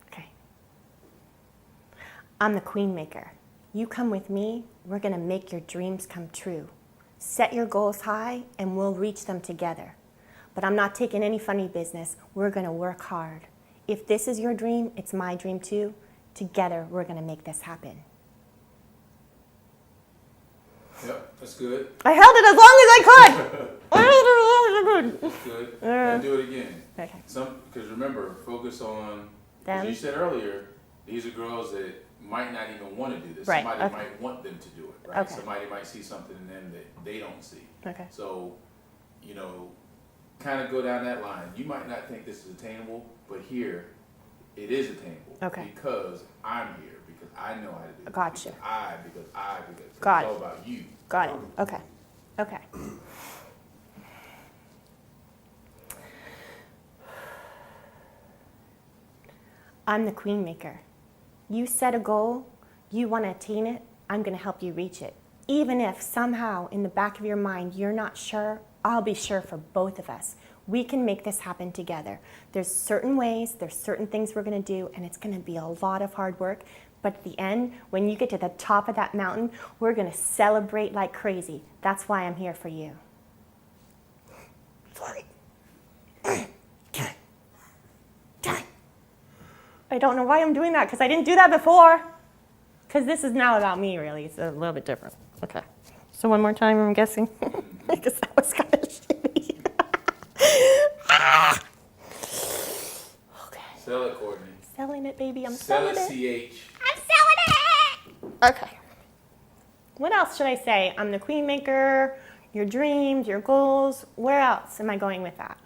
Okay. I'm the queen maker. You come with me, we're gonna make your dreams come true. Set your goals high and we'll reach them together. But I'm not taking any funny business. We're gonna work hard. If this is your dream, it's my dream too. Together, we're gonna make this happen. Yep, that's good. I held it as long as I could. I held it as long as I could. That's good. Now do it again. Okay. Because remember, focus on, Them. as you said earlier, these are girls that might not even want to do this. Right, Somebody okay. might want them to do it, right? Okay. Somebody might see something in them that they don't see. Okay. So, you know, kind of go down that line. You might not think this is attainable, but here, it is attainable. Okay. Because I'm here, because I know how to do it. Gotcha. Because Got it's it. all about you. Got it. Okay. Okay. I'm the queen maker. You set a goal, you want to attain it, I'm going to help you reach it. Even if somehow in the back of your mind you're not sure, I'll be sure for both of us. We can make this happen together. There's certain ways, there's certain things we're going to do, and it's going to be a lot of hard work. But at the end, when you get to the top of that mountain, we're going to celebrate like crazy. That's why I'm here for you. Sorry. I don't know why I'm doing that because I didn't do that before. Because this is now about me, really. It's a little bit different. Okay. So one more time, I'm guessing. Because that was kind of shitty. Okay. Sell it, Courtney. Selling it, baby. I'm Sell selling it, it. CH. I'm selling it. Okay. What else should I say? I'm the queen maker, your dreams, your goals. Where else am I going with that?